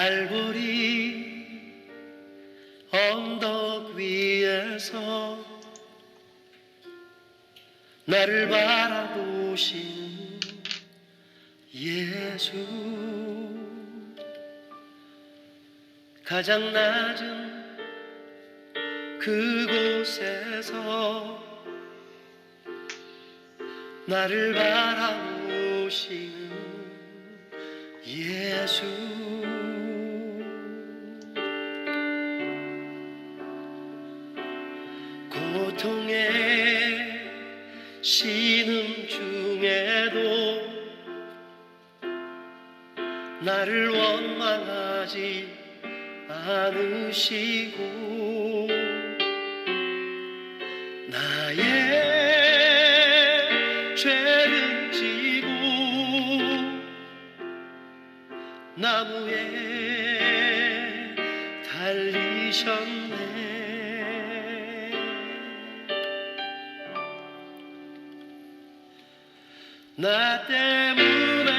갈보리 언덕 위에서 나를 바라보신 예수, 가장 낮은 그곳에서 나를 바라보시는 예수, 고통에 신음 중에도 나를 원망하지 않으시고 나의 죄를 지고 나무에 달리셨네. 나 때문에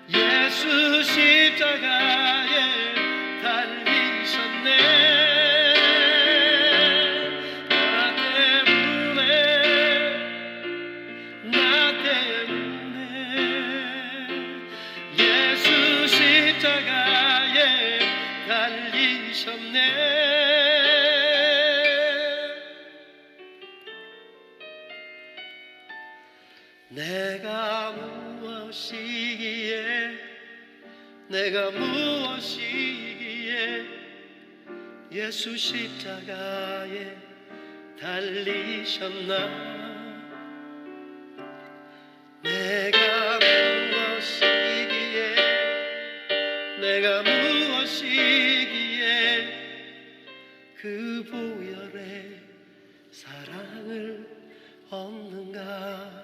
예수 십자가에 달리셨네. 나 때문에 예수 십자가에 달리셨네. 내가 무엇이기에 예수 십자가에 달리셨나. 내가 무엇이기에 그 보혈의 사랑을 얻는가.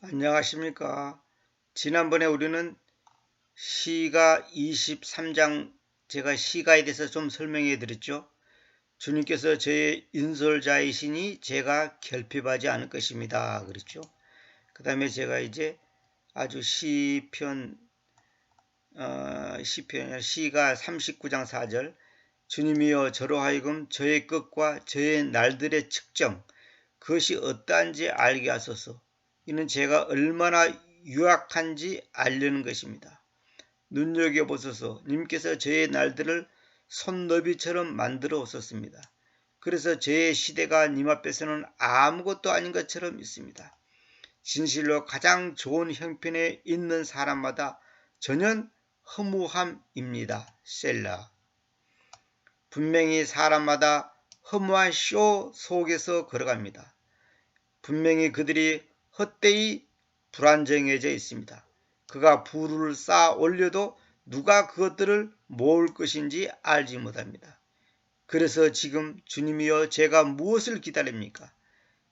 안녕하십니까. 지난번에 우리는 시가 23장, 제가 시가에 대해서 좀 설명해 드렸죠. 주님께서 저의 인솔자이시니 제가 결핍하지 않을 것입니다 그랬죠. 그 다음에 제가 이제 아주 시가 39장 4절, 주님이여 저로 하여금 저의 끝과 저의 날들의 측정, 그것이 어떠한지 알게 하소서. 이는 제가 얼마나 유약한지 알려는 것입니다. 눈여겨보소서. 님께서 저의 날들을 손너비처럼 만들어 오셨습니다. 그래서 저의 시대가 님 앞에서는 아무것도 아닌 것처럼 있습니다. 진실로 가장 좋은 형편에 있는 사람마다 전혀 허무함입니다. 셀라. 분명히 사람마다 허무한 쇼 속에서 걸어갑니다. 분명히 그들이 헛되이 불안정해져 있습니다. 그가 부를 쌓아 올려도 누가 그것들을 모을 것인지 알지 못합니다. 그래서 지금 주님이여 제가 무엇을 기다립니까?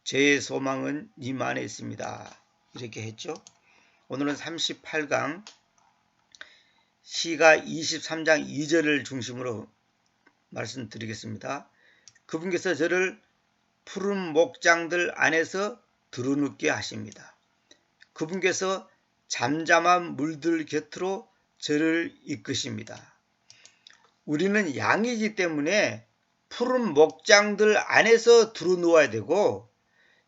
제 소망은 님 안에 있습니다. 이렇게 했죠. 오늘은 38강 시가 23장 2절을 중심으로 말씀드리겠습니다. 그분께서 저를 푸른 목장들 안에서 드러눕게 하십니다. 그분께서 잠잠한 물들 곁으로 저를 이끄십니다. 우리는 양이기 때문에 푸른 목장들 안에서 드러누워야 되고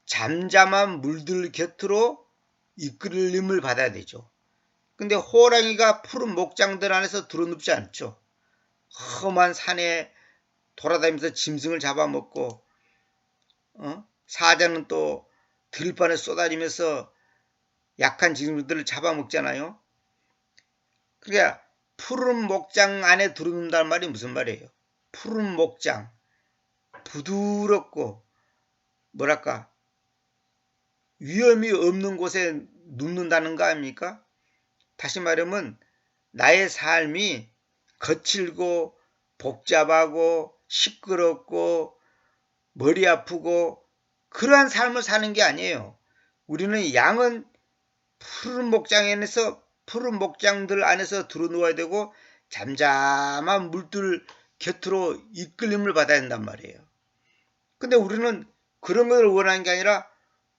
잠잠한 물들 곁으로 이끌림을 받아야 되죠. 근데 호랑이가 푸른 목장들 안에서 드러눕지 않죠. 험한 산에 돌아다니면서 짐승을 잡아먹고 사자는 또 들판에 쏘다니면서 약한 짐승들을 잡아먹잖아요. 그러니까 푸른 목장 안에 두는다는 말이 무슨 말이에요? 푸른 목장, 부드럽고 뭐랄까 위험이 없는 곳에 눕는다는 거 아닙니까? 다시 말하면 나의 삶이 거칠고 복잡하고 시끄럽고 머리 아프고 그러한 삶을 사는 게 아니에요. 우리는 양은 푸른 목장들 안에서 두루누워야 되고 잠잠한 물들 곁으로 이끌림을 받아야 된단 말이에요. 근데 우리는 그런 걸 원하는 게 아니라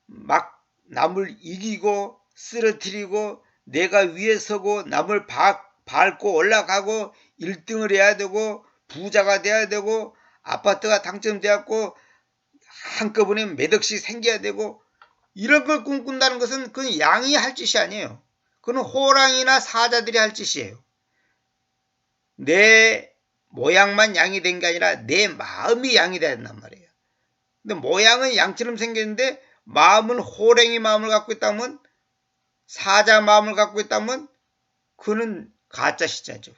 막 남을 이기고 쓰러뜨리고 내가 위에 서고 남을 밟고 올라가고 1등을 해야 되고 부자가 돼야 되고 아파트가 당첨되었고 한꺼번에 몇 억씩 생겨야 되고 이런 걸 꿈꾼다는 것은 그건 양이 할 짓이 아니에요. 그건 호랑이나 사자들이 할 짓이에요. 내 모양만 양이 된 게 아니라 내 마음이 양이 돼야 된단 말이에요. 근데 모양은 양처럼 생겼는데 마음은 호랑이 마음을 갖고 있다면 사자 마음을 갖고 있다면 그는 가짜 시자죠.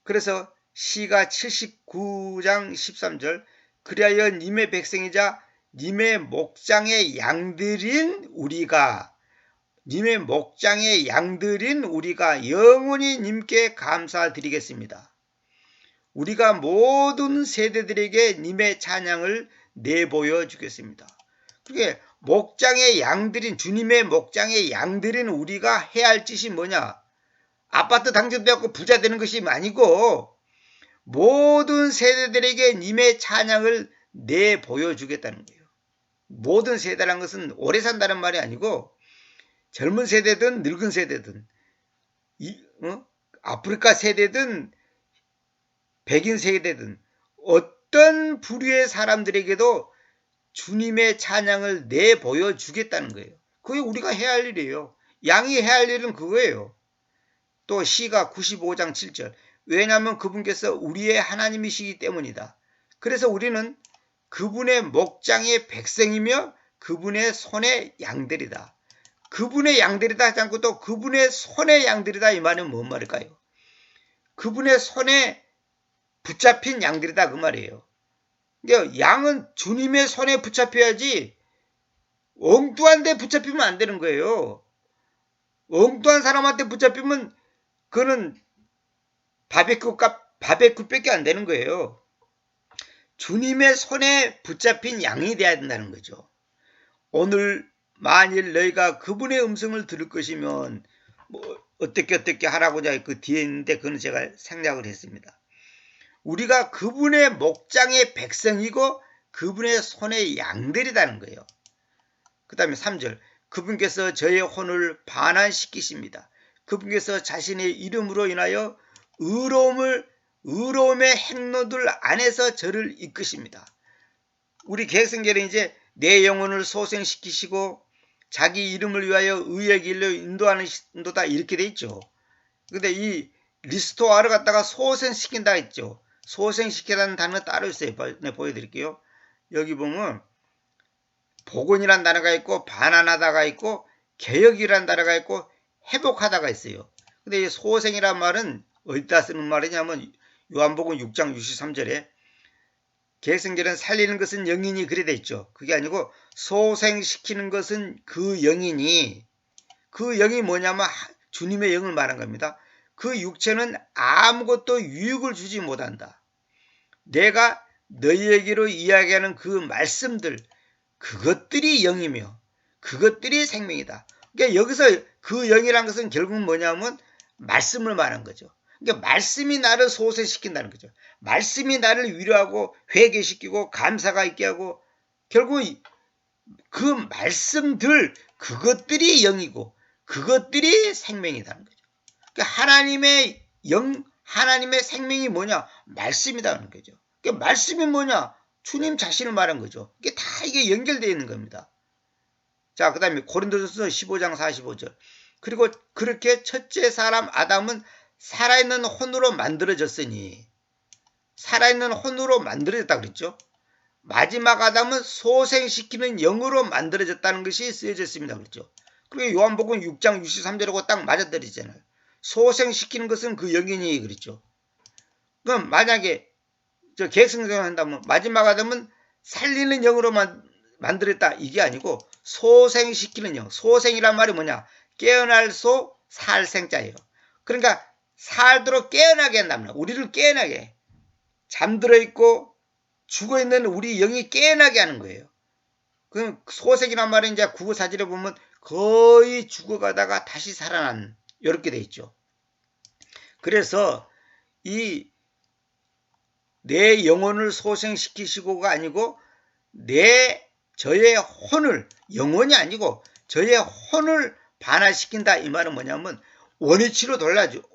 그래서 시가 79장 13절 그리하여 님의 백성이자 님의 목장의 양들인 우리가 영원히 님께 감사드리겠습니다. 우리가 모든 세대들에게 님의 찬양을 내보여 주겠습니다. 그게 주님의 목장의 양들인 우리가 해야 할 짓이 뭐냐? 아파트 당첨되었고 부자 되는 것이 아니고 모든 세대들에게 님의 찬양을 내보여 주겠다는 거예요. 모든 세대라는 것은 오래 산다는 말이 아니고 젊은 세대든 늙은 세대든 아프리카 세대든 백인 세대든 어떤 부류의 사람들에게도 주님의 찬양을 내보여 주겠다는 거예요. 그게 우리가 해야 할 일이에요. 양이 해야 할 일은 그거예요. 또 시가 95장 7절 왜냐하면 그분께서 우리의 하나님이시기 때문이다. 그래서 우리는 그분의 목장의 백성이며 그분의 손의 양들이다. 그분의 양들이다 하지 않고 또 그분의 손의 양들이다 이 말은 뭔 말일까요? 그분의 손에 붙잡힌 양들이다 그 말이에요. 그러니까 양은 주님의 손에 붙잡혀야지 엉뚱한 데 붙잡히면 안 되는 거예요. 엉뚱한 사람한테 붙잡히면 그거는 바베큐밖에 안 되는 거예요. 주님의 손에 붙잡힌 양이 돼야 된다는 거죠. 오늘 만일 너희가 그분의 음성을 들을 것이면 어떻게 하라고자 그 뒤에 있는데 그건 제가 생략을 했습니다. 우리가 그분의 목장의 백성이고 그분의 손의 양들이라는 거예요. 그 다음에 3절 그분께서 저의 혼을 반환시키십니다. 그분께서 자신의 이름으로 인하여 의로움의 행로들 안에서 저를 이끄십니다. 우리 개혁성경은 이제 내 영혼을 소생시키시고 자기 이름을 위하여 의의 길로 인도하는다 이렇게 돼 있죠. 근데 이 리스토아를 갖다가 소생시킨다 했죠. 소생시키라는 단어가 따로 있어요. 보여드릴게요. 여기 보면 복원이라는 단어가 있고 반환하다가 있고 개혁이라는 단어가 있고 회복하다가 있어요. 근데 이 소생이란 말은 어디다 쓰는 말이냐면 요한복음 6장 63절에 개혁성경은 살리는 것은 영이니 그래 돼 있죠. 그게 아니고 소생시키는 것은 그 영이니 그 영이 뭐냐면 주님의 영을 말한 겁니다. 그 육체는 아무것도 유익을 주지 못한다. 내가 너희에게로 이야기하는 그 말씀들 그것들이 영이며 그것들이 생명이다. 그러니까 여기서 그 영이라는 것은 결국은 뭐냐면 말씀을 말한 거죠. 그러니까 말씀이 나를 소생시킨다는 거죠. 말씀이 나를 위로하고 회개시키고 감사가 있게 하고 결국 그 말씀들 그것들이 영이고 그것들이 생명이라는 거죠. 그러니까 하나님의 영, 하나님의 생명이 뭐냐? 말씀이라는 거죠. 그러니까 말씀이 뭐냐? 주님 자신을 말한 거죠. 이게 다 이게 연결되어 있는 겁니다. 자, 그 다음에 고린도전서 15장 45절. 그리고 그렇게 첫째 사람 아담은 살아있는 혼으로 만들어졌으니 살아있는 혼으로 만들어졌다 그랬죠. 마지막 아담은 소생시키는 영으로 만들어졌다는 것이 쓰여져 있습니다 그랬죠. 그리고 요한복음 6장 63절하고 딱 맞아떨어지잖아요. 소생시키는 것은 그 영이니 그랬죠. 그럼 만약에 저 계획성경을 한다면 마지막 아담은 살리는 영으로 만들었다 이게 아니고 소생시키는 영. 소생이란 말이 뭐냐? 깨어날 소 살생자예요. 그러니까 살도록 깨어나게 한다면 우리를 깨어나게 잠들어 있고 죽어 있는 우리 영이 깨어나게 하는 거예요. 그럼 소생이란 말은 이제 국어 사전에 보면 거의 죽어가다가 다시 살아난 이렇게 돼 있죠. 그래서 이 내 영혼을 소생시키시고가 아니고 저의 혼을 영혼이 아니고 저의 혼을 반화시킨다 이 말은 뭐냐면 원위치로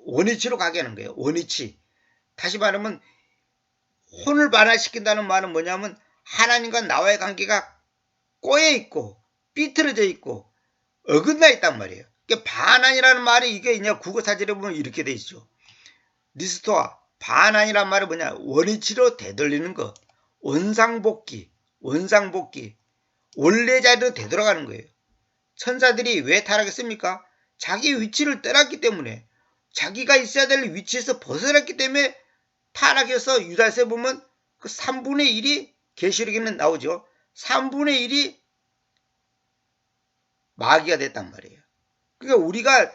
원위치로 가게 하는 거예요. 원위치. 다시 말하면 혼을 반화시킨다는 말은 뭐냐면 하나님과 나와의 관계가 꼬여 있고 삐뚤어져 있고 어긋나 있단 말이에요. 그러니까 반환이라는 말이 이게 이제 국어 사전에 보면 이렇게 돼 있죠. 리스토아 반환이란 말은 뭐냐? 원위치로 되돌리는 거. 원상복귀. 원래 자리로 되돌아가는 거예요. 천사들이 왜 타락했습니까? 자기 위치를 떠났기 때문에 자기가 있어야 될 위치에서 벗어났기 때문에 타락해서 유다서에 보면 그 3분의 1이 계시록에는 나오죠. 3분의 1이 마귀가 됐단 말이에요. 그러니까 우리가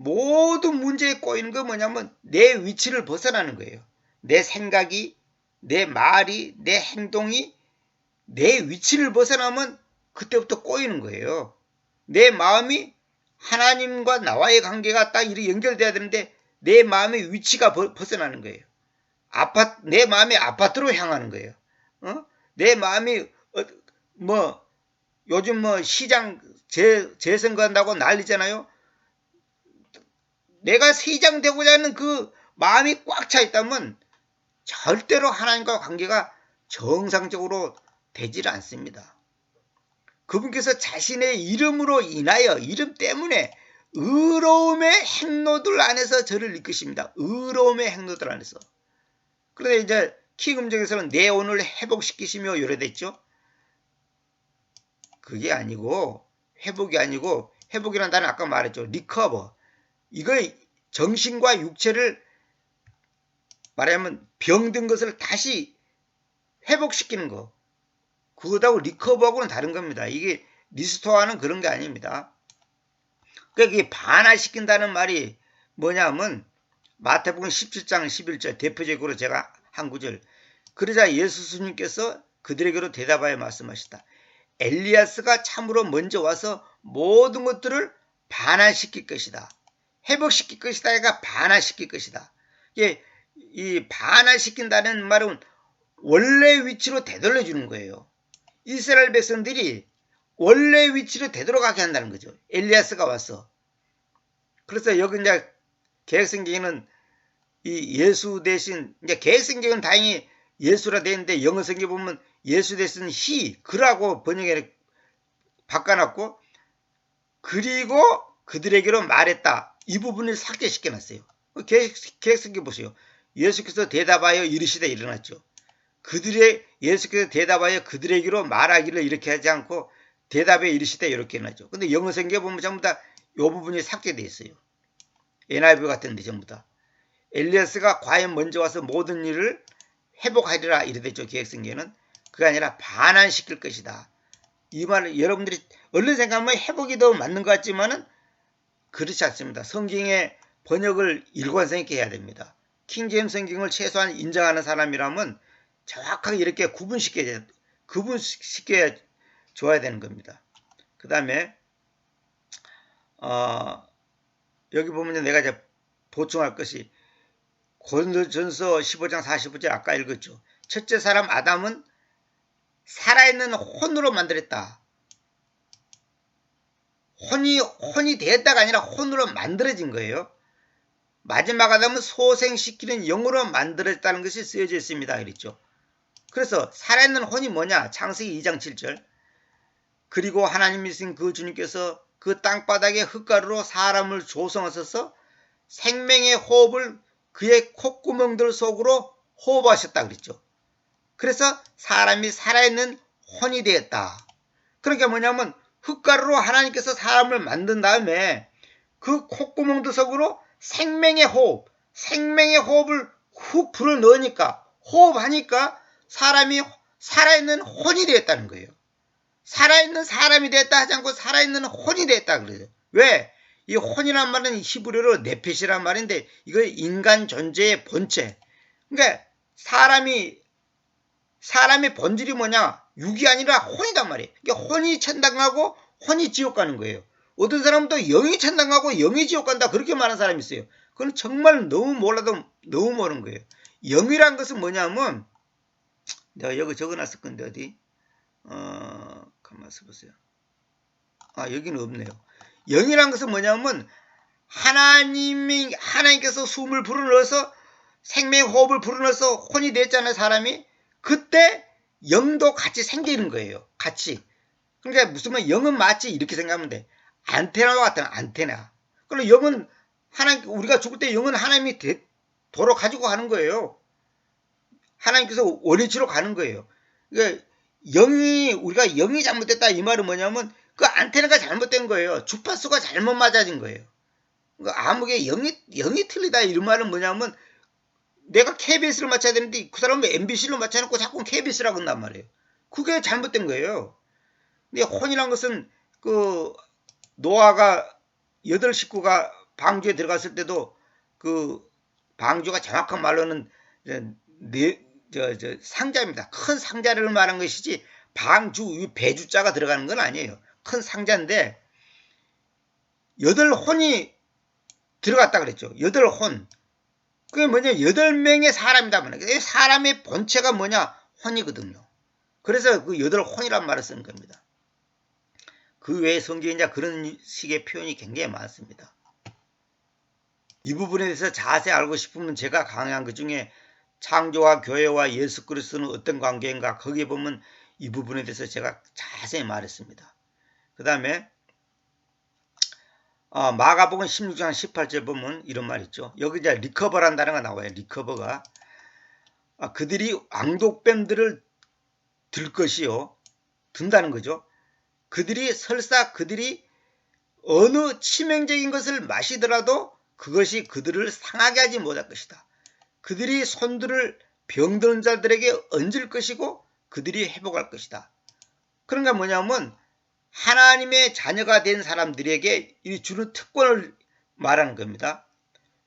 모든 문제에 꼬이는 건 뭐냐면 내 위치를 벗어나는 거예요. 내 생각이, 내 말이, 내 행동이 내 위치를 벗어나면 그때부터 꼬이는 거예요. 내 마음이 하나님과 나와의 관계가 딱 이렇게 연결돼야 되는데 내 마음의 위치가 벗어나는 거예요. 내 마음이 아파트로 향하는 거예요. 내 마음이 요즘 시장 재선거한다고 난리잖아요. 내가 시장 되고자 하는 그 마음이 꽉 차 있다면 절대로 하나님과 관계가 정상적으로 되질 않습니다. 그분께서 자신의 이름으로 인하여 이름 때문에 의로움의 행로들 안에서 저를 이끄십니다. 의로움의 행로들 안에서. 그런데 이제 키금정에서는 내 혼을 회복시키시며 이래 됐죠. 그게 아니고 회복이 아니고 회복이라는 단어 아까 말했죠. 리커버. 이거 정신과 육체를 말하면 병든 것을 다시 회복시키는 거. 그거하고 리커버하고는 다른 겁니다. 이게 리스토어는 그런 게 아닙니다. 그러니까 반화시킨다는 말이 뭐냐면 마태복음 17장 11절 대표적으로 제가 한 구절. 그러자 예수님께서 그들에게로 대답하여 말씀하셨다. 엘리야스가 참으로 먼저 와서 모든 것들을 반환시킬 것이다. 회복시킬 것이다. 그러니까 반환시킬 것이다. 이 반환시킨다는 말은 원래 위치로 되돌려주는 거예요. 이스라엘 백성들이 원래 위치로 되돌아가게 한다는 거죠. 엘리야스가 와서. 그래서 여기 이제 개혁성경에는 이 예수 대신 이제 개혁성경은 다행히 예수라 되어 있는데 영어 성경 보면 예수 대신 그라고 번역해 바꿔놨고 그리고 그들에게로 말했다. 이 부분을 삭제시켜놨어요. 개혁성경 보세요. 예수께서 대답하여 이르시되 일어났죠. 예수께서 대답하여 그들에게로 말하기를 이렇게 하지 않고 대답에 이르시되 이렇게 해놨죠. 근데 영어 성경에 보면 전부 다 이 부분이 삭제되어 있어요. NIV 같은데 전부 다. 엘리야스가 과연 먼저 와서 모든 일을 회복하리라 이래됐죠. 개혁성경에는. 그게 아니라 반환시킬 것이다. 이 말을 여러분들이 얼른 생각하면 회복이 더 맞는 것 같지만은 그렇지 않습니다. 성경의 번역을 일관성 있게 해야 됩니다. 킹제임스 성경을 최소한 인정하는 사람이라면 정확하게 이렇게 구분시켜 줘야 되는 겁니다. 그 다음에 여기 보면 내가 이제 보충할 것이 고린도전서 15장 45절 아까 읽었죠. 첫째 사람 아담은 살아있는 혼으로 만들었다. 혼이 되었다가 아니라 혼으로 만들어진 거예요. 마지막 아담은 소생시키는 영으로 만들어졌다는 것이 쓰여져 있습니다. 그랬죠. 그래서 살아있는 혼이 뭐냐? 창세기 2장 7절. 그리고 하나님이신 그 주님께서 그 땅바닥에 흙가루로 사람을 조성하셔서 생명의 호흡을 그의 콧구멍들 속으로 호흡하셨다 그랬죠. 그래서 사람이 살아있는 혼이 되었다. 그러니까 뭐냐면 흙가루로 하나님께서 사람을 만든 다음에 그 콧구멍들 속으로 생명의 호흡, 생명의 호흡을 훅 불어넣으니까, 호흡하니까 사람이 살아있는 혼이 되었다는 거예요. 살아있는 사람이 됐다 하지 않고 살아있는 혼이 됐다 그래요. 왜? 이 혼이란 말은 히브리어로 네펫이란 말인데 이거 인간 존재의 본체. 그러니까 사람의 본질이 뭐냐? 육이 아니라 혼이단 말이에요. 그러니까 혼이 천당 가고 혼이 지옥 가는 거예요. 어떤 사람은 또 영이 천당 가고 영이 지옥 간다 그렇게 말하는 사람이 있어요. 그건 정말 너무 몰라도 너무 모르는 거예요. 영이란 것은 뭐냐면 내가 여기 적어놨을 건데 어디? 가만히 있어보세요. 여기는 없네요. 영이란 것은 뭐냐면 하나님께서 숨을 불어넣어서 생명의 호흡을 불어넣어서 혼이 됐잖아요. 사람이. 그때 영도 같이 생기는 거예요. 같이. 그러니까 무슨 말 영은 마치 이렇게 생각하면 돼. 안테나와 같은 안테나. 그럼 영은 우리가 죽을 때 영은 하나님이 도로 가지고 가는 거예요. 하나님께서 원위치로 가는 거예요. 그러니까 우리가 영이 잘못됐다 이 말은 뭐냐면 그 안테나가 잘못된 거예요. 주파수가 잘못 맞아진 거예요. 그러니까 아무게 영이 틀리다 이런 말은 뭐냐면 내가 KBS를 맞춰야 되는데 그 사람은 MBC로 맞춰놓고 자꾸 KBS라고 한단 말이에요. 그게 잘못된 거예요. 근데 혼이란 것은 그 노아가 8식구가 방주에 들어갔을 때도 그 방주가 정확한 말로는 상자입니다. 큰 상자를 말한 것이지 방주 배주자가 들어가는 건 아니에요. 큰 상자인데 8혼이 들어갔다 그랬죠. 8혼. 그게 뭐냐 8명의 사람이다 말이에요. 사람의 본체가 뭐냐 혼이거든요. 그래서 그 8혼이란 말을 쓰는 겁니다. 그 외에 성경에 이제 그런 식의 표현이 굉장히 많습니다. 이 부분에 대해서 자세히 알고 싶으면 제가 강의한 것 중에 창조와 교회와 예수 그리스도는 어떤 관계인가 거기에 보면 이 부분에 대해서 제가 자세히 말했습니다. 그 다음에 마가복음 16장 18절 보면 이런 말 있죠. 여기 이제 리커버라는 단어가 나와요. 리커버가 그들이 왕독뱀들을 들 것이요. 든다는 거죠. 그들이 어느 치명적인 것을 마시더라도 그것이 그들을 상하게 하지 못할 것이다. 그들이 손들을 병든 자들에게 얹을 것이고 그들이 회복할 것이다. 그러니까 뭐냐면 하나님의 자녀가 된 사람들에게 주는 특권을 말하는 겁니다.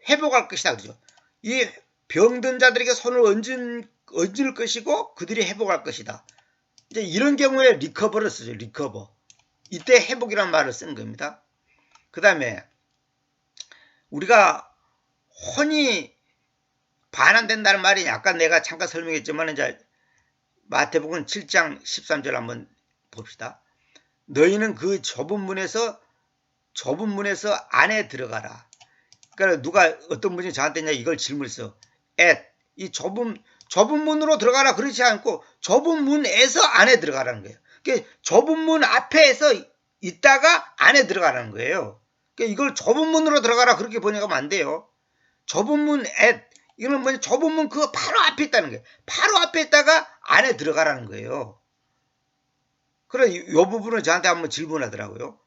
회복할 것이다 그러죠. 이 병든 자들에게 손을 얹을 것이고 그들이 회복할 것이다. 이제 이런 경우에 리커버를 쓰죠. 리커버. 이때 회복이라는 말을 쓰는 겁니다. 그 다음에 우리가 혼이 반환된다는 말이 아까 내가 잠깐 설명했지만 이제 마태복음 7장 13절 한번 봅시다. 너희는 그 좁은 문에서 안에 들어가라. 그러니까 누가 어떤 분이 저한테 이걸 질문했어. 이 좁은 문으로 들어가라 그렇지 않고 좁은 문에서 안에 들어가라는 거예요. 그러니까 좁은 문 앞에서 있다가 안에 들어가라는 거예요. 그러니까 이걸 좁은 문으로 들어가라 그렇게 번역하면 안 돼요. 좁은 문 이거는 뭐냐 좁은 문 그거 바로 앞에 있다는 거예요. 바로 앞에 있다가 안에 들어가라는 거예요. 그래 이 부분을 저한테 한번 질문하더라고요.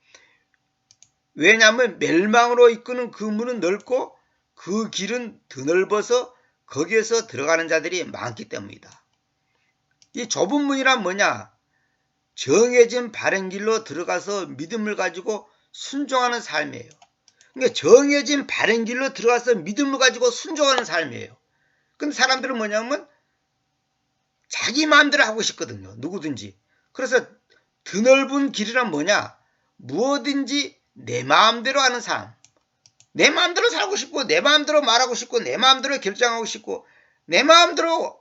왜냐하면 멸망으로 이끄는 그 문은 넓고 그 길은 드넓어서 거기에서 들어가는 자들이 많기 때문이다. 이 좁은 문이란 뭐냐? 정해진 바른 길로 들어가서 믿음을 가지고 순종하는 삶이에요. 그러니까 정해진 바른 길로 들어가서 믿음을 가지고 순종하는 삶이에요. 근데 사람들은 뭐냐면 자기 마음대로 하고 싶거든요. 누구든지. 그래서 드넓은 길이란 뭐냐? 무엇인지 내 마음대로 하는 삶. 내 마음대로 살고 싶고 내 마음대로 말하고 싶고 내 마음대로 결정하고 싶고 내 마음대로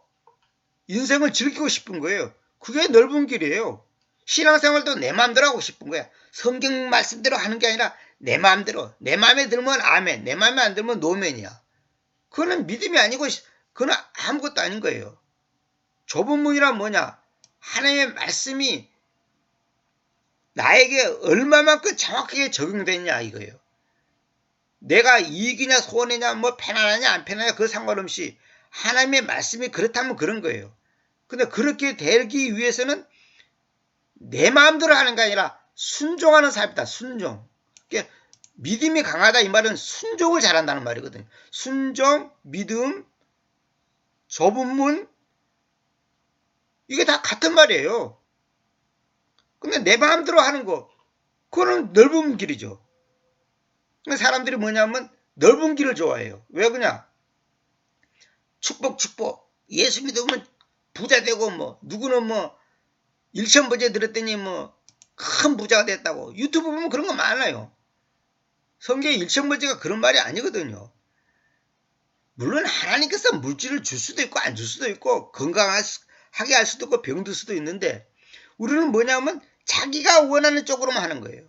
인생을 즐기고 싶은 거예요. 그게 넓은 길이에요. 신앙생활도 내 마음대로 하고 싶은 거야. 성경 말씀대로 하는 게 아니라 내 마음대로. 내 마음에 들면 아멘. 내 마음에 안 들면 노멘이야. 그거는 믿음이 아니고 그건 아무것도 아닌 거예요. 좁은 문이란 뭐냐? 하나님의 말씀이 나에게 얼마만큼 정확하게 적용됐냐 이거예요. 내가 이익이냐 손해냐 뭐 편안하냐 안 편하냐 그 상관없이 하나님의 말씀이 그렇다면 그런 거예요. 근데 그렇게 되기 위해서는 내 마음대로 하는 게 아니라 순종하는 삶이다. 순종. 믿음이 강하다 이 말은 순종을 잘한다는 말이거든요. 순종, 믿음, 좁은 문 이게 다 같은 말이에요. 근데 내 마음대로 하는 거 그거는 넓은 길이죠. 사람들이 뭐냐면 넓은 길을 좋아해요. 왜 그러냐? 축복 예수 믿으면 부자 되고 뭐 누구는 뭐 일천부재 들었더니 뭐 큰 부자가 됐다고 유튜브 보면 그런 거 많아요. 성경의 일천부재가 그런 말이 아니거든요. 물론 하나님께서 물질을 줄 수도 있고 안 줄 수도 있고 건강하게 할 수도 있고 병들 수도 있는데 우리는 뭐냐면 자기가 원하는 쪽으로만 하는 거예요.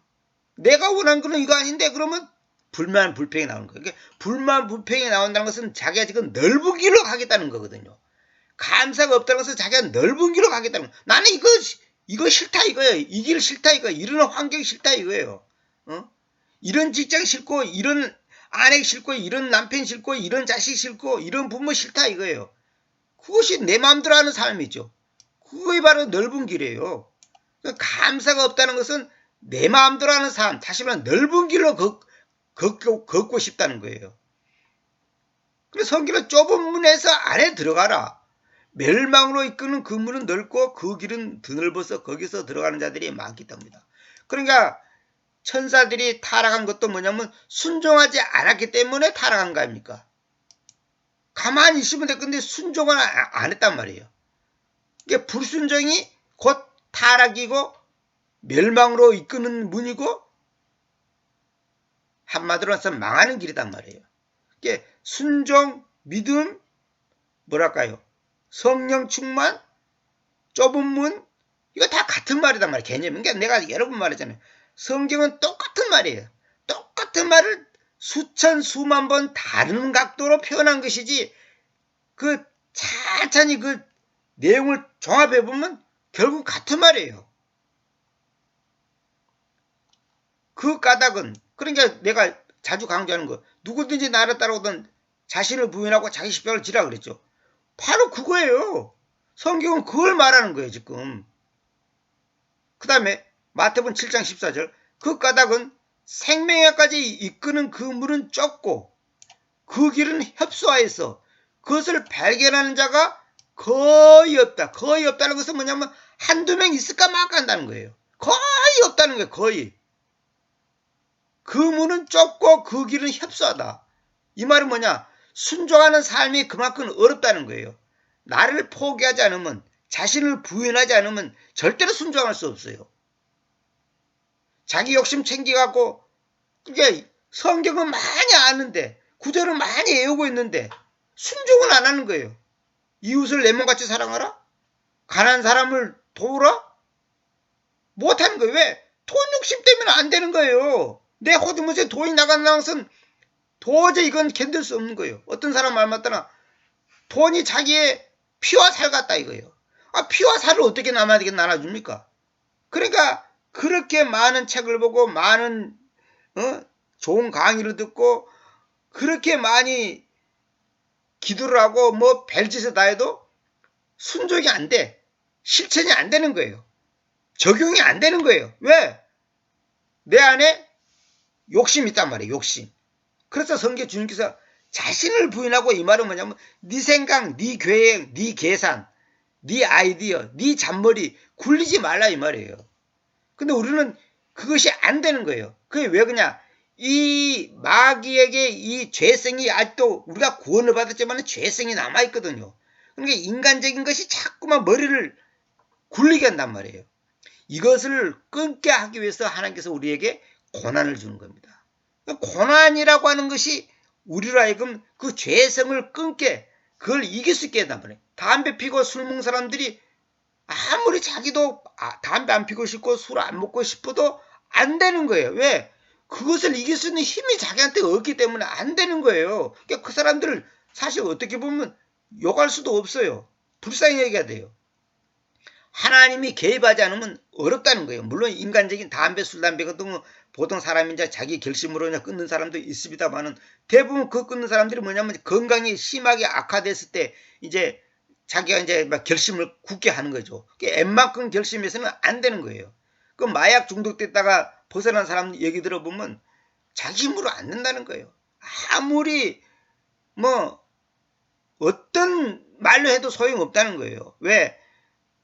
내가 원하는 거는 이거 아닌데 그러면 불만 불평이 나오는 거예요. 그러니까 불만 불평이 나온다는 것은 자기가 지금 넓은 길로 가겠다는 거거든요. 감사가 없다는 것은 자기가 넓은 길로 가겠다는 거예요. 나는 이거 싫다 이거예요. 이 길 싫다 이거예요. 이런 환경이 싫다 이거예요. 이런 직장 싫고 이런 아내 싫고 이런 남편 싫고 이런 자식 싫고 이런 부모 싫다 이거예요. 그것이 내 마음대로 하는 삶이죠. 그게 바로 넓은 길이에요. 감사가 없다는 것은 내 마음대로 하는 삶, 다시 말하면 넓은 길로 걷고 싶다는 거예요. 그래서 성경은 좁은 문에서 안에 들어가라. 멸망으로 이끄는 그 문은 넓고 그 길은 드넓어서 거기서 들어가는 자들이 많기 때문이다. 그러니까 천사들이 타락한 것도 뭐냐면 순종하지 않았기 때문에 타락한 거 아닙니까? 가만히 있으면 될 건데 순종을 안 했단 말이에요. 이게 불순종이 곧 타락이고 멸망으로 이끄는 문이고 한마디로 해서 망하는 길이단 말이에요. 이게 순종, 믿음, 뭐랄까요? 성령 충만, 좁은 문, 이거 다 같은 말이단 말이에요. 개념이. 그러니까 내가 여러 번 말했잖아요. 성경은 똑같은 말이에요. 똑같은 말을 수천, 수만 번 다른 각도로 표현한 것이지 천천히 그 내용을 종합해보면 결국 같은 말이에요. 그 까닭은 그러니까 내가 자주 강조하는 거 누구든지 나를 따라오던 자신을 부인하고 자기 십자가를 지라 그랬죠. 바로 그거예요. 성경은 그걸 말하는 거예요 지금. 그 다음에 마태복음 7장 14절 그 까닭은 생명에까지 이끄는 그 문은 좁고 그 길은 협소하여서 그것을 발견하는 자가 거의 없다. 거의 없다는 것은 뭐냐면 한두 명 있을까 말까 한다는 거예요. 거의 없다는 거예요. 거의. 그 문은 좁고 그 길은 협소하다. 이 말은 뭐냐? 순종하는 삶이 그만큼 어렵다는 거예요. 나를 포기하지 않으면 자신을 부인하지 않으면 절대로 순종할 수 없어요. 자기 욕심 챙겨갖고 그게 성경은 많이 아는데 구절은 많이 외우고 있는데 순종은 안 하는 거예요. 이웃을 내 몸같이 사랑하라? 가난한 사람을 도우라? 못하는 거예요. 왜? 돈 욕심 때문에 안 되는 거예요. 내 호주머니에 돈이 나가는 것은 도저히 이건 견딜 수 없는 거예요. 어떤 사람 말 맞다나 돈이 자기의 피와 살 같다 이거예요. 피와 살을 어떻게 남에게 나눠줍니까? 그러니까 그렇게 많은 책을 보고 많은 좋은 강의를 듣고 그렇게 많이 기도를 하고 뭐 별짓을 다 해도 순종이 안 돼. 실천이 안 되는 거예요. 적용이 안 되는 거예요. 왜? 내 안에 욕심이 있단 말이에요. 욕심. 그래서 성경 주님께서 자신을 부인하고 이 말은 뭐냐면 네 생각, 네 계획, 네 계산, 네 아이디어, 네 잔머리 굴리지 말라 이 말이에요. 근데 우리는 그것이 안 되는 거예요. 그게 왜 그러냐? 이 마귀에게 이 죄성이 아직도 우리가 구원을 받았지만 죄성이 남아있거든요. 그러니까 인간적인 것이 자꾸만 머리를 굴리게 한단 말이에요. 이것을 끊게 하기 위해서 하나님께서 우리에게 고난을 주는 겁니다. 고난이라고 하는 것이 우리로 하여금 그 죄성을 끊게 그걸 이길 수 있게 한단 말이에요. 담배 피고 술 먹는 사람들이 아무리 자기도 담배 안 피고 싶고 술 안 먹고 싶어도 안 되는 거예요. 왜? 그것을 이길 수 있는 힘이 자기한테 없기 때문에 안 되는 거예요. 그러니까 그 사람들을 사실 어떻게 보면 욕할 수도 없어요. 불쌍히 얘기해야 돼요. 하나님이 개입하지 않으면 어렵다는 거예요. 물론 인간적인 담배, 술, 담배 같은 거 보통 사람이 이제 자기 결심으로 그냥 끊는 사람도 있습니다만은 대부분 그 끊는 사람들이 뭐냐면 건강이 심하게 악화됐을 때 이제 자기가 이제 막 결심을 굳게 하는 거죠. 웬만큼 결심해서는 안 되는 거예요. 그 마약 중독됐다가 벗어난 사람 얘기 들어보면 자기 힘으로 안 된다는 거예요. 아무리 뭐 어떤 말로 해도 소용없다는 거예요. 왜?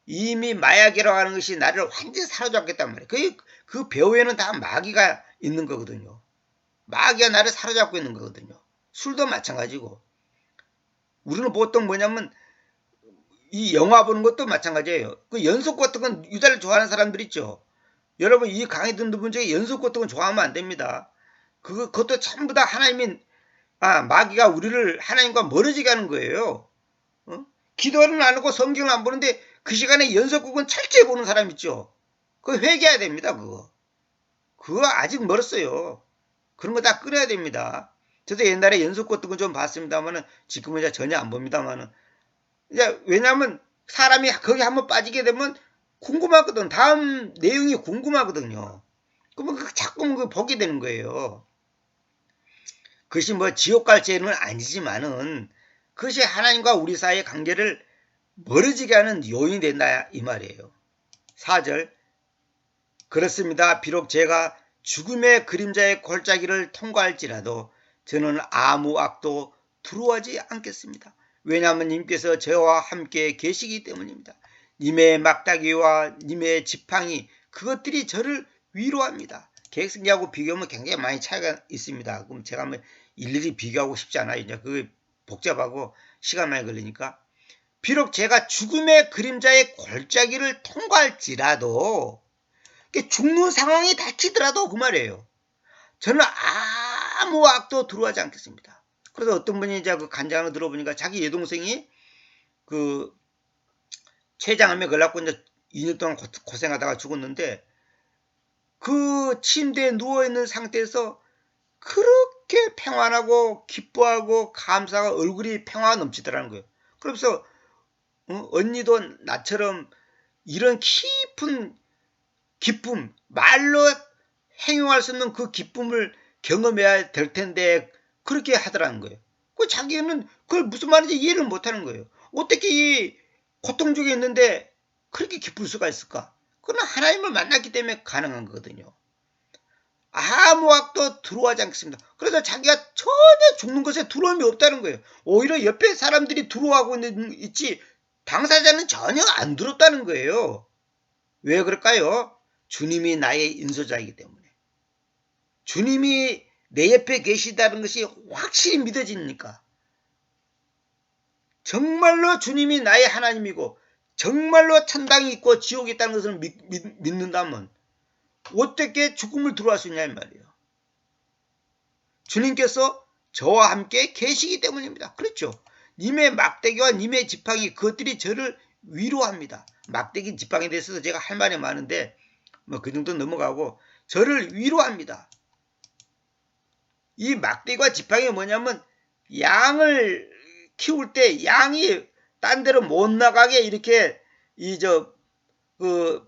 이미 마약이라고 하는 것이 나를 완전히 사로잡겠단 말이에요. 그 배후에는 다 마귀가 있는 거거든요. 마귀가 나를 사로잡고 있는 거거든요. 술도 마찬가지고. 우리는 보통 뭐냐면 이 영화 보는 것도 마찬가지예요. 그 연속 같은 건 유다를 좋아하는 사람들 있죠. 여러분 이 강의 듣는 분 중에 연속 같은 건 좋아하면 안 됩니다. 그것도 전부 다 마귀가 우리를 하나님과 멀어지게 하는 거예요. 기도는 안 하고 성경을 안 보는데 그 시간에 연속극은 철저히 보는 사람 있죠. 그거 회개해야 됩니다. 그거 아직 멀었어요. 그런 거 다 끊어야 됩니다. 저도 옛날에 연속 같은 거 좀 봤습니다만은 지금은 이제 전혀 안 봅니다만은 이제 왜냐하면 사람이 거기 한번 빠지게 되면 궁금하거든. 다음 내용이 궁금하거든요. 그러면 자꾸 보게 되는 거예요. 그것이 뭐 지옥 갈 죄는 아니지만은 그것이 하나님과 우리 사이의 관계를 멀어지게 하는 요인이 된다 이 말이에요. 4절 그렇습니다. 비록 제가 죽음의 그림자의 골짜기를 통과할지라도 저는 아무 악도 두려워하지 않겠습니다. 왜냐하면 님께서 저와 함께 계시기 때문입니다. 님의 막다기와 님의 지팡이 그것들이 저를 위로합니다. 계획성경하고 비교하면 굉장히 많이 차이가 있습니다. 그럼 제가 한번 일일이 비교하고 싶지 않아요. 이제 그게 복잡하고 시간 많이 걸리니까. 비록 제가 죽음의 그림자의 골짜기를 통과할지라도 죽는 상황이 닥치더라도 그 말이에요. 저는 아무 악도 두려워하지 않겠습니다. 그래서 어떤 분이 이제 그 간장을 들어보니까 자기 여동생이 그 췌장암에 걸려갖고 이제 2년 동안 고생하다가 죽었는데 그 침대에 누워있는 상태에서 그렇게 평안하고 기뻐하고 감사하고 얼굴이 평화가 넘치더라는 거예요. 그러면서 언니도 나처럼 이런 깊은 기쁨, 말로 행용할 수 없는 그 기쁨을 경험해야 될 텐데 그렇게 하더라는 거예요. 그 자기는 그걸 무슨 말인지 이해를 못하는 거예요. 어떻게 이 고통 중에 있는데 그렇게 기쁠 수가 있을까? 그건 하나님을 만났기 때문에 가능한 거거든요. 아무 악도 두려워하지 않겠습니다. 그래서 자기가 전혀 죽는 것에 두려움이 없다는 거예요. 오히려 옆에 사람들이 두려워하고 있지 당사자는 전혀 안 두렵다는 거예요. 왜 그럴까요? 주님이 나의 인솔자이기 때문에. 주님이 내 옆에 계시다는 것이 확실히 믿어지니까. 정말로 주님이 나의 하나님이고 정말로 천당이 있고 지옥이 있다는 것을 믿는다면 어떻게 죽음을 두려워할 수 있냐 이 말이에요. 주님께서 저와 함께 계시기 때문입니다. 그렇죠. 님의 막대기와 님의 지팡이 그것들이 저를 위로합니다. 막대기 지팡이에 대해서도 제가 할 말이 많은데 뭐 그 정도 넘어가고 저를 위로합니다. 이 막대기와 지팡이가 뭐냐면 양을 키울 때 양이 딴 데로 못 나가게 이렇게 그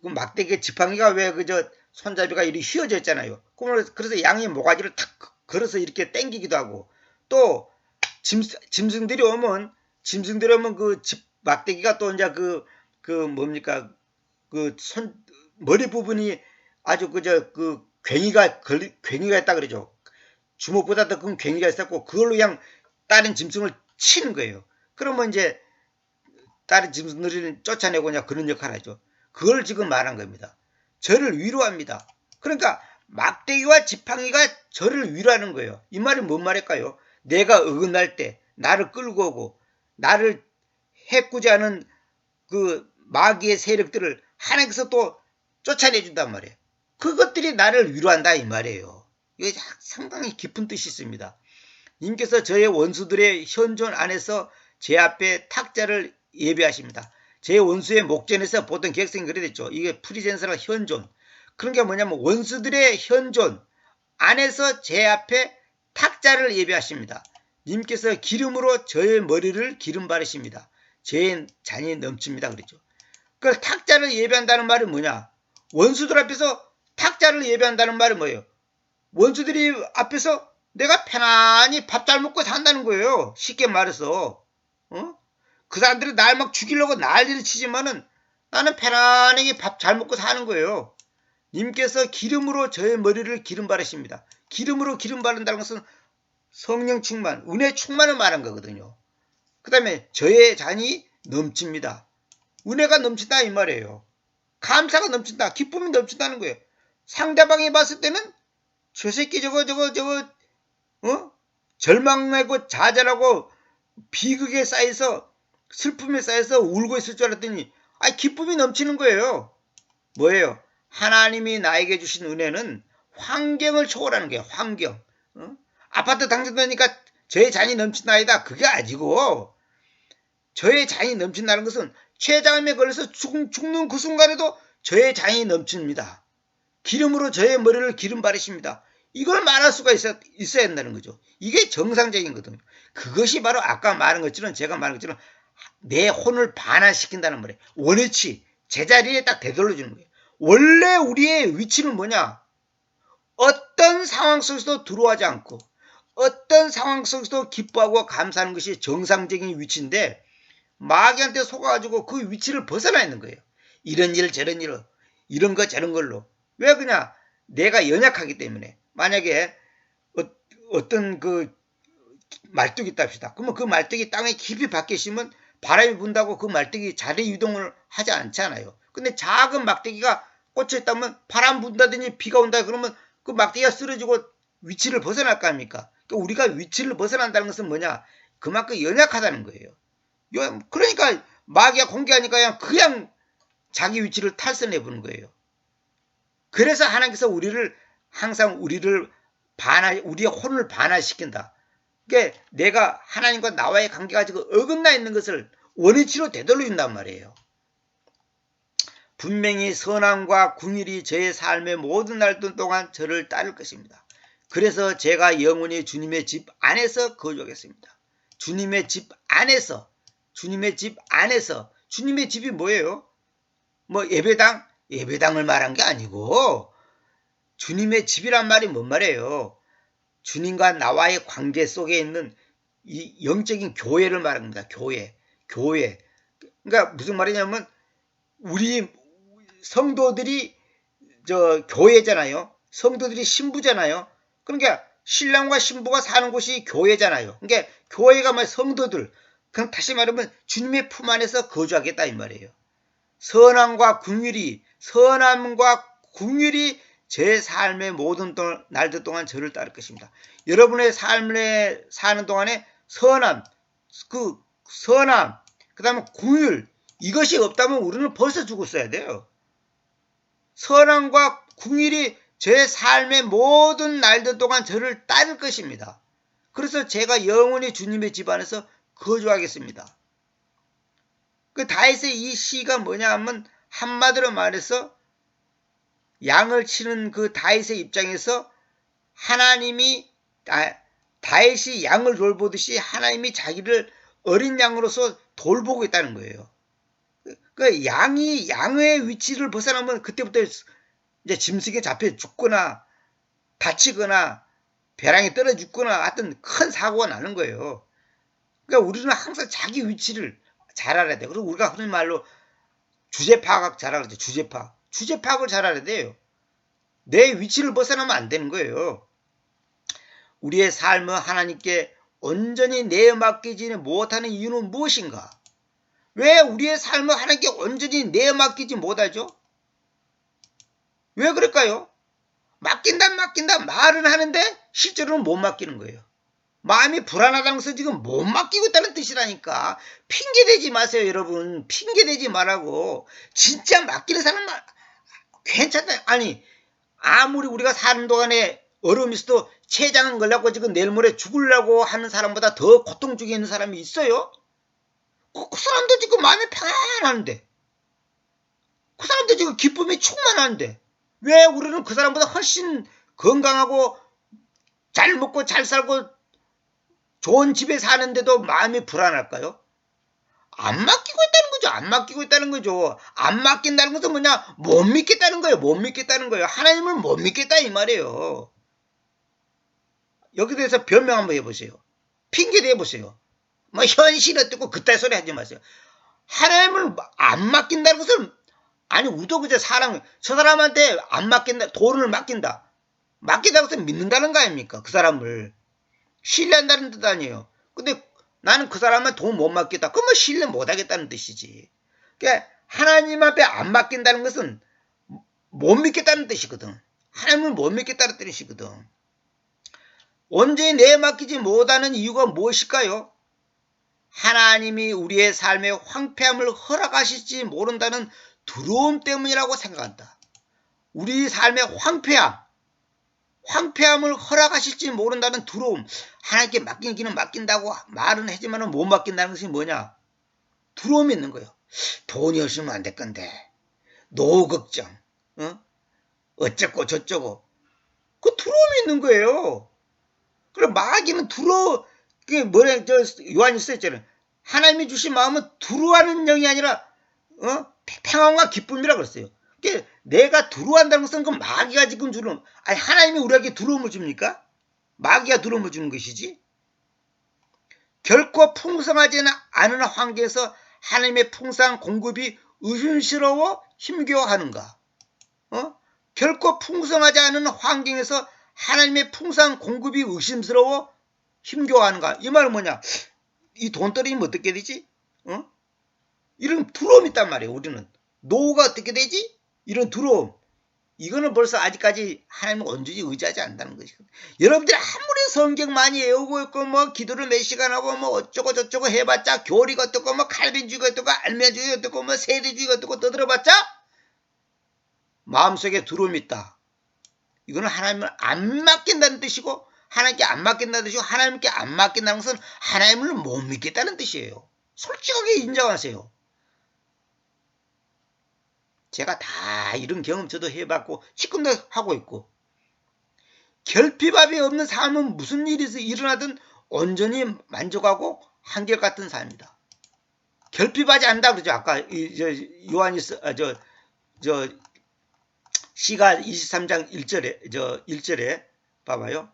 막대기 지팡이가 왜 손잡이가 이렇게 휘어져 있잖아요. 그래서 양이 모가지를 탁 걸어서 이렇게 당기기도 하고 또 짐승들이 오면 그 막대기가 또 이제 머리 부분이 아주 괭이가 있다 그러죠. 주먹보다 더 큰 괭이가 있었고 그걸로 그냥 다른 짐승을 치는 거예요. 그러면 이제 다른 짐승들을 쫓아내고 그냥 그런 역할을 하죠. 그걸 지금 말한 겁니다. 저를 위로합니다. 그러니까 막대기와 지팡이가 저를 위로하는 거예요. 이 말이 뭔 말일까요? 내가 어긋날 때 나를 끌고 오고 나를 해꾸지 않은 그 마귀의 세력들을 하나님께서 또 쫓아내준단 말이에요. 그것들이 나를 위로한다 이 말이에요. 이게 상당히 깊은 뜻이 있습니다. 님께서 저의 원수들의 현존 안에서 제 앞에 탁자를 예배하십니다. 제 원수의 목전에서 보통 객성이 그래 됐죠. 이게 프리젠스랑 현존. 그런 게 뭐냐면 원수들의 현존 안에서 제 앞에 탁자를 예배하십니다. 님께서 기름으로 저의 머리를 기름 바르십니다. 제 잔이 넘칩니다. 그랬죠. 그 탁자를 예배한다는 말은 뭐냐? 원수들 앞에서 탁자를 예배한다는 말은 뭐예요? 원수들이 앞에서 내가 편안히 밥 잘 먹고 산다는 거예요. 쉽게 말해서. 그 사람들이 날 막 죽이려고 난리를 치지만은 나는 편안하게 밥 잘 먹고 사는 거예요. 님께서 기름으로 저의 머리를 기름 바르십니다. 기름으로 기름 바른다는 것은 성령 충만, 은혜 충만을 말한 거거든요. 그 다음에 저의 잔이 넘칩니다. 은혜가 넘친다 이 말이에요. 감사가 넘친다. 기쁨이 넘친다는 거예요. 상대방이 봤을 때는 저 새끼 저거 절망하고 좌절하고 비극에 쌓여서 슬픔에 쌓여서 울고 있을 줄 알았더니 기쁨이 넘치는 거예요. 뭐예요? 하나님이 나에게 주신 은혜는 환경을 초월하는 거예요. 환경. 아파트 당첨되니까 저의 잔이 넘친다이다. 그게 아니고 저의 잔이 넘친다는 것은 췌장암에 걸려서 죽는 그 순간에도 저의 잔이 넘칩니다. 기름으로 저의 머리를 기름 바르십니다. 이걸 말할 수가 있어야 한다는 거죠. 이게 정상적인 거거든요. 그것이 바로 아까 말한 것처럼 제가 말한 것처럼 내 혼을 반환시킨다는 말이에요. 원위치 제자리에 딱 되돌려주는 거예요. 원래 우리의 위치는 뭐냐? 어떤 상황 속에서도 두려워하지 않고 어떤 상황 속에서도 기뻐하고 감사하는 것이 정상적인 위치인데 마귀한테 속아가지고 그 위치를 벗어나 있는 거예요. 이런 일 저런 일 이런 거 저런 걸로. 왜 그냥 내가 연약하기 때문에. 만약에 어떤 그 말뚝이 있다 합시다. 그러면 그 말뚝이 땅에 깊이 박혀 있으면 바람이 분다고 그 말뚝이 자리 이동을 하지 않잖아요. 근데 작은 막대기가 꽂혀 있다면 바람 분다든지 비가 온다 그러면 그 막대기가 쓰러지고 위치를 벗어날 거 아닙니까? 그러니까 우리가 위치를 벗어난다는 것은 뭐냐? 그만큼 연약하다는 거예요. 그러니까 마귀가 공개하니까 그냥 자기 위치를 탈선해 보는 거예요. 그래서 하나님께서 우리를 항상 우리의 혼을 반환시킨다. 그러니까 내가 하나님과 나와의 관계가 지금 어긋나 있는 것을 원위치로 되돌려준단 말이에요. 분명히 선함과 궁일이 저의 삶의 모든 날들 동안 저를 따를 것입니다. 그래서 제가 영원히 주님의 집 안에서 거주하겠습니다. 주님의 집 안에서 주님의 집이 뭐예요? 뭐 예배당을 말한 게 아니고 주님의 집이란 말이 뭔 말이에요? 주님과 나와의 관계 속에 있는 이 영적인 교회를 말합니다. 교회. 그러니까 무슨 말이냐면 우리 성도들이 교회잖아요. 성도들이 신부잖아요. 그러니까 신랑과 신부가 사는 곳이 교회잖아요. 그러니까 교회가 말 성도들. 그럼 다시 말하면 주님의 품 안에서 거주하겠다 이 말이에요. 선함과 궁율이 제 삶의 모든 날들 동안 저를 따를 것입니다. 여러분의 삶에 사는 동안에 선함, 그 다음에 궁율, 이것이 없다면 우리는 벌써 죽었어야 돼요. 선함과 궁율이 제 삶의 모든 날들 동안 저를 따를 것입니다. 그래서 제가 영원히 주님의 집 안에서 거주하겠습니다. 그 다윗의 이 시가 뭐냐 하면 한마디로 말해서 양을 치는 그 다윗의 입장에서 하나님이 다윗이 양을 돌보듯이 하나님이 자기를 어린 양으로서 돌보고 있다는 거예요. 그 양의 위치를 벗어나면 그때부터 이제 짐승에 잡혀 죽거나 다치거나 벼랑에 떨어져 죽거나 하여튼 큰 사고가 나는 거예요. 그러니까 우리는 항상 자기 위치를 잘 알아야 돼요. 그리고 우리가 흔히 말로 주제 파악 잘 알아야 돼요. 주제 파악을 잘 알아야 돼요. 내 위치를 벗어나면 안 되는 거예요. 우리의 삶은 하나님께 온전히 내맡기지 못하는 이유는 무엇인가? 왜 우리의 삶을 하나님께 온전히 내맡기지 못하죠? 왜 그럴까요? 맡긴다 말은 하는데 실제로는 못 맡기는 거예요. 마음이 불안하다는 것은 지금 못 맡기고 있다는 뜻이라니까. 핑계대지 마세요 여러분. 핑계대지 말라고. 진짜 맡기는 사람 괜찮다. 아니 아무리 우리가 사는 동안에 어려움이 있어도 췌장은 걸려고 지금 내일 모레 죽으려고 하는 사람보다 더 고통 중에 있는 사람이 있어요? 그 사람도 지금 마음이 평안한데 그 사람도 지금 기쁨이 충만한데 왜 우리는 그 사람보다 훨씬 건강하고 잘 먹고 잘 살고 좋은 집에 사는데도 마음이 불안할까요? 안 맡기고 있다는 거죠. 안 맡긴다는 것은 뭐냐? 못 믿겠다는 거예요. 하나님을 못 믿겠다 이 말이에요. 여기 대해서 변명 한번 해보세요. 핑계대 해보세요. 뭐 현실 어떻고 그딴 소리 하지 마세요. 하나님을 안 맡긴다는 것은 아니 우도그제 사람 저 사람한테 안 맡긴다 돈을 맡긴다고 해서 믿는다는 거 아닙니까? 그 사람을 신뢰한다는 뜻 아니에요. 근데 나는 그 사람한테 돈 못 맡겠다. 그러면 신뢰 못 하겠다는 뜻이지. 그러니까 하나님 앞에 안 맡긴다는 것은 못 믿겠다는 뜻이거든. 하나님을 못 믿겠다는 뜻이거든. 온전히 내에 맡기지 못하는 이유가 무엇일까요? 하나님이 우리의 삶의 황폐함을 허락하실지 모른다는 두려움 때문이라고 생각한다. 우리 삶의 황폐함을 허락하실지 모른다는 두려움. 하나님께 맡기기는 맡긴다고 말은 하지만 못 맡긴다는 것이 뭐냐? 두려움이 있는 거예요. 돈이 없으면 안 될 건데, 노후 걱정, 어쩌고 저쩌고. 그 두려움이 있는 거예요. 그럼 마귀는 그게 뭐냐, 요한이 써있잖아요. 하나님이 주신 마음은 두려워하는 영이 아니라, 평안과 기쁨이라 그랬어요. 그러니까 내가 두려워한다는 것은 그 마귀가 지금 주는, 아니, 하나님이 우리에게 두려움을 줍니까? 마귀가 두려움을 주는 것이지. 결코 풍성하지 않은 환경에서 하나님의 풍성한 공급이 의심스러워 힘겨워하는가? 결코 풍성하지 않은 환경에서 하나님의 풍성한 공급이 의심스러워 힘겨워하는가? 이 말은 뭐냐? 이 돈 떨어지면 어떻게 되지? 이런 두려움이 있단 말이에요. 우리는 노후가 어떻게 되지? 이런 두려움. 이거는 벌써 아직까지 하나님을 온전히 의지하지 않는다는 것이거든요. 여러분들이 아무리 성경 많이 외우고 있고 뭐 기도를 몇 시간 하고 뭐 어쩌고 저쩌고 해봤자 교리가 어떻고 뭐 칼빈주의가 어떻고 알메주의가 어떻고 뭐 세대주의가 어떻고 떠들어봤자 마음속에 두려움이 있다. 이거는 하나님을 안 맡긴다는 뜻이고 하나님께 안 맡긴다는 뜻이고 하나님께 안 맡긴다는 것은 하나님을 못 믿겠다는 뜻이에요. 솔직하게 인정하세요. 제가 다 이런 경험 저도 해봤고 지금도 하고 있고 결핍함이 없는 삶은 무슨 일이 일어나든 온전히 만족하고 한결같은 삶이다. 결핍하지 않는다 그러죠. 아까 요한이 시가 23장 1절에 봐봐요.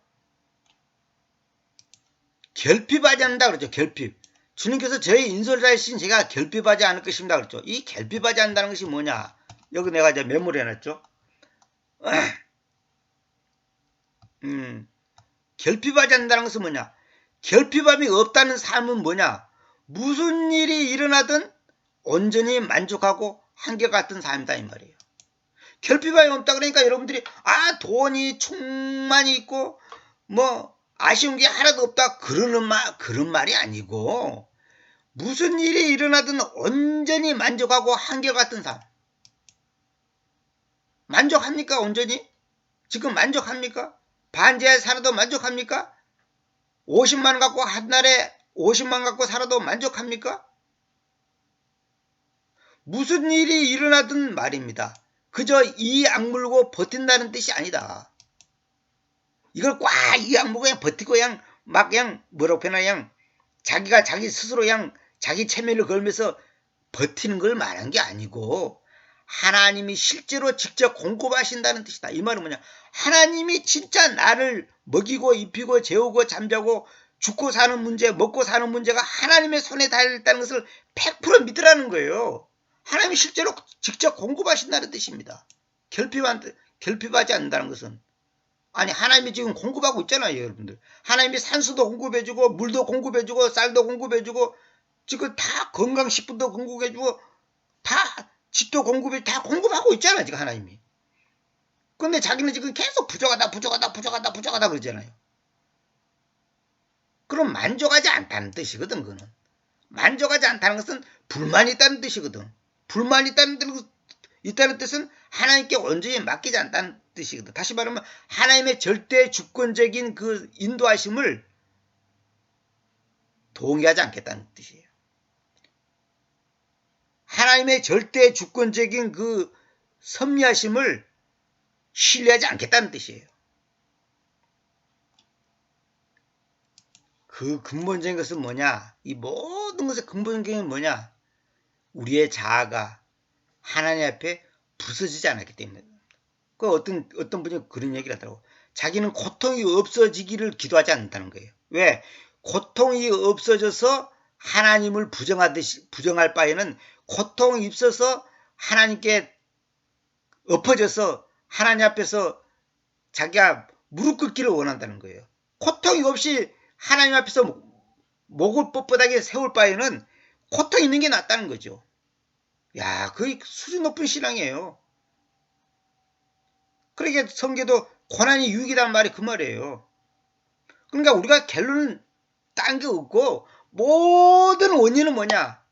결핍하지 않는다 그러죠. 결핍. 주님께서 저희 인솔자이신 제가 결핍하지 않을 것입니다 그랬죠. 이 결핍하지 않는다는 것이 뭐냐? 여기 내가 이제 메모를 해놨죠. 결핍하지 않는다는 것은 뭐냐? 결핍함이 없다는 삶은 뭐냐? 무슨 일이 일어나든 온전히 만족하고 한결같은 삶이다 이 말이에요. 결핍함이 없다 그러니까 여러분들이 돈이 충만히 있고 뭐 아쉬운 게 하나도 없다 그런 말이 아니고 무슨 일이 일어나든 온전히 만족하고 한결같은 삶. 만족합니까? 온전히? 지금 만족합니까? 반지하에 살아도 만족합니까? 50만 갖고 한 달에 50만 갖고 살아도 만족합니까? 무슨 일이 일어나든 말입니다. 그저 이 악물고 버틴다는 뜻이 아니다. 이걸 꽉 이 악물고 그냥 버티고 그냥 뭐라고 표현하냐 그냥 자기가 자기 스스로 그냥 자기 체면을 걸면서 버티는 걸 말한 게 아니고 하나님이 실제로 직접 공급하신다는 뜻이다. 이 말은 뭐냐? 하나님이 진짜 나를 먹이고 입히고 재우고 잠자고 죽고 사는 문제, 먹고 사는 문제가 하나님의 손에 달렸다는 것을 100% 믿으라는 거예요. 하나님이 실제로 직접 공급하신다는 뜻입니다. 결핍하지 않는다는 것은. 아니 하나님이 지금 공급하고 있잖아요. 여러분들. 하나님이 산소도 공급해주고 물도 공급해주고 쌀도 공급해주고 지금 다 건강식품도 공급해주고 다 집도 공급해 다 공급하고 있잖아요. 지금 하나님이. 그런데 자기는 지금 계속 부족하다 그러잖아요. 그럼 만족하지 않다는 뜻이거든. 그거는. 만족하지 않다는 것은 불만이 있다는 뜻이거든. 불만이 있다는 뜻은 하나님께 온전히 맡기지 않다는 뜻이거든. 다시 말하면 하나님의 절대 주권적인 그 인도하심을 동의하지 않겠다는 뜻이에요. 하나님의 절대 주권적인 그 섭리하심을 신뢰하지 않겠다는 뜻이에요. 그 근본적인 것은 뭐냐? 이 모든 것의 근본적인 것은 뭐냐? 우리의 자아가 하나님 앞에 부서지지 않았기 때문에. 그 어떤 분이 그런 얘기를 하더라고. 자기는 고통이 없어지기를 기도하지 않는다는 거예요. 왜? 고통이 없어져서 하나님을 부정할 바에는 고통이 있어서 하나님께 엎어져서 하나님 앞에서 자기가 무릎 꿇기를 원한다는 거예요. 고통이 없이 하나님 앞에서 목을 뻣뻣하게 세울 바에는 고통 있는 게 낫다는 거죠. 야, 그게 수준 높은 신앙이에요. 그러니까 성경도 고난이 유익이라는 말이 그 말이에요. 그러니까 우리가 결론은 딴 게 없고 모든 원인은 뭐냐?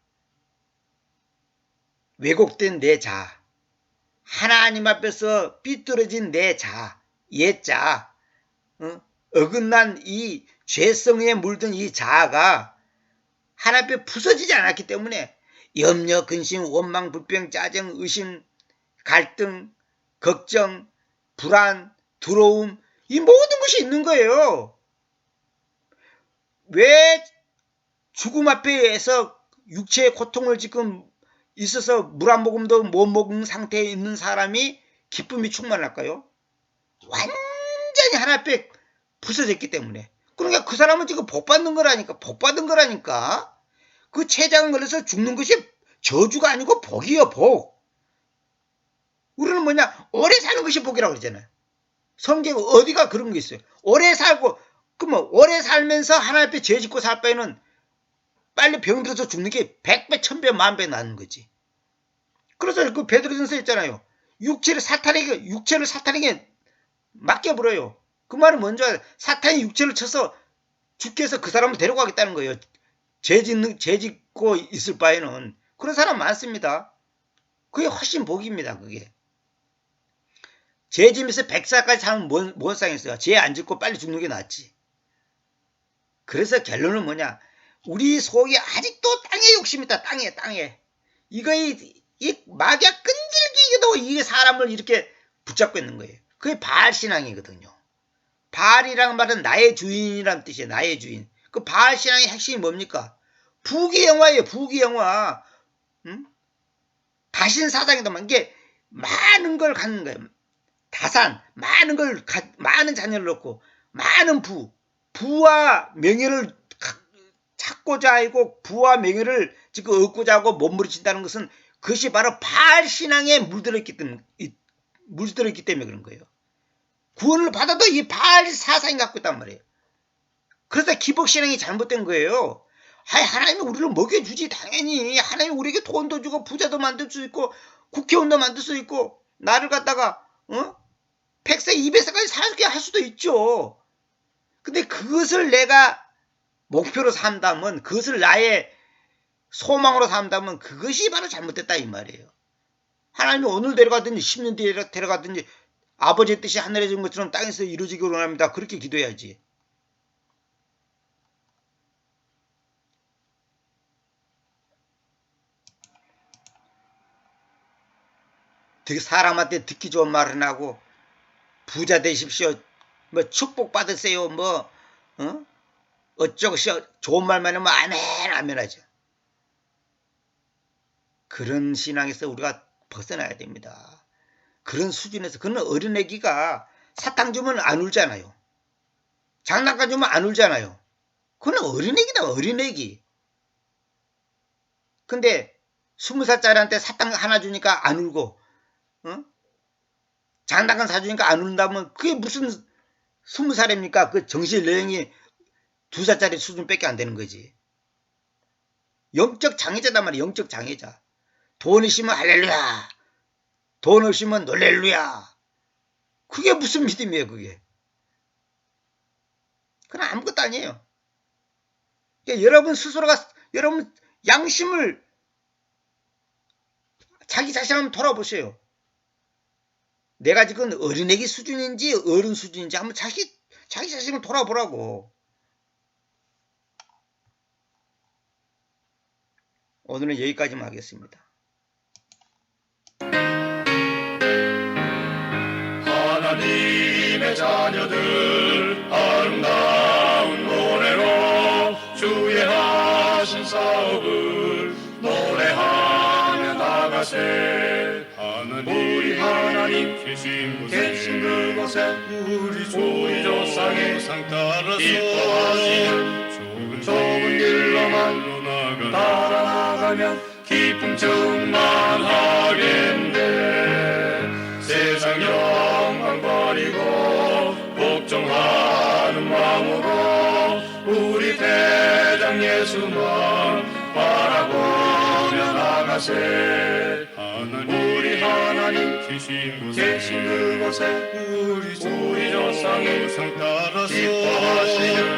왜곡된 내 자, 하나님 앞에서 삐뚤어진 내 자, 옛자, 어긋난 이 죄성에 물든 이 자아가 하나님 앞에 부서지지 않았기 때문에 염려, 근심, 원망, 불평, 짜증, 의심, 갈등, 걱정, 불안, 두려움, 이 모든 것이 있는 거예요. 왜 죽음 앞에서 육체의 고통을 지금 있어서 물 한 모금도 못 먹은 상태에 있는 사람이 기쁨이 충만할까요? 완전히 하나님 앞에 부서졌기 때문에. 그러니까 그 사람은 지금 복 받는 거라니까. 그 췌장을 걸려서 죽는 것이 저주가 아니고 복이요, 복. 우리는 뭐냐? 오래 사는 것이 복이라고 그러잖아요. 성경 어디가 그런 게 있어요? 오래 살고, 그러면 오래 살면서 하나님 앞에 죄 짓고 살 바에는 빨리 병들어서 죽는 게 100배, 1000배, 10,000배 나는 거지. 그래서 그 베드로전서 있잖아요. 육체를 사탄에게 맡겨버려요. 그 말은 뭔지 알아요? 사탄이 육체를 쳐서 죽게 해서 그 사람을 데려가겠다는 거예요. 죄 짓고 있을 바에는. 그런 사람 많습니다. 그게 훨씬 복입니다, 그게. 죄 지면서 100살까지 사면 뭔 상했어요? 죄 안 짓고 빨리 죽는 게 낫지. 그래서 결론은 뭐냐? 우리 속에 아직도 땅에 욕심이 있다. 땅에. 이 마귀가 끈질기게도 이게 사람을 이렇게 붙잡고 있는 거예요. 그게 바알 신앙이거든요. 바알이라는 말은 나의 주인이란 뜻이에요. 나의 주인. 그 바알 신앙의 핵심이 뭡니까? 부귀영화예요. 부귀영화. 다신사상이다. 이게 많은 걸 갖는 거예요. 다산, 많은 자녀를 놓고 많은 부와 명예를 찾고자 하고 부와 명예를 지금 얻고자 하고 몸부림친다는 것은 그것이 바로 바알 신앙에 물들었기 때문에 그런 거예요. 구원을 받아도 이 바알 사상이 갖고 있단 말이에요. 그래서 기복신앙이 잘못된 거예요. 하나님이 우리를 먹여주지. 당연히 하나님이 우리에게 돈도 주고 부자도 만들 수 있고 국회의원도 만들 수 있고 나를 갖다가 100세 200세까지 살게 할 수도 있죠. 근데 그것을 내가 목표로 삼다면, 그것을 나의 소망으로 삼다면 그것이 바로 잘못됐다 이 말이에요. 하나님이 오늘 데려가든지 10년 뒤에 데려가든지 아버지의 뜻이 하늘에 준 것처럼 땅에서 이루어지기 원합니다. 그렇게 기도해야지. 사람한테 듣기 좋은 말은 하고 부자 되십시오. 뭐 축복 받으세요. 어쩌고저쩌고 좋은 말만 하면 아멘 하죠. 그런 신앙에서 우리가 벗어나야 됩니다. 그런 수준에서. 그는 어린애기가 사탕 주면 안 울잖아요. 장난감 주면 안 울잖아요. 그는 어린애기다. 어린애기. 근데 20살짜리한테 사탕 하나 주니까 안 울고 장난감 사주니까 안 운다면 그게 무슨 20살입니까? 그 정신 여행이 2살짜리 수준밖에 안 되는 거지. 영적 장애자단 말이야. 영적 장애자. 돈 있으면 할렐루야. 돈 없으면 놀렐루야. 그게 무슨 믿음이에요, 그게. 그건 아무것도 아니에요. 그러니까 여러분 스스로가 여러분 양심을 자기 자신 한번 돌아보세요. 내가 지금 어린애기 수준인지 어른 수준인지 한번 자기 자신을 돌아보라고. 오늘은 여기까지만 하겠습니다. 하나님의 자녀들 아름다운 노래로 주의 하신 사업을 노래하며 나가세. 우리 하나님 계신 그곳에 우리 조상의 상 따라서 기뻐하시는 좁은 길로만 따라 나가면 기쁨 충만하겠네. 세상 영광 버리고 복종하는 마음으로 우리 대장 예수만 바라보며 나가세. 우리 하나님 계신 그곳에 우리 조상의 우상 따라서 기뻐하시는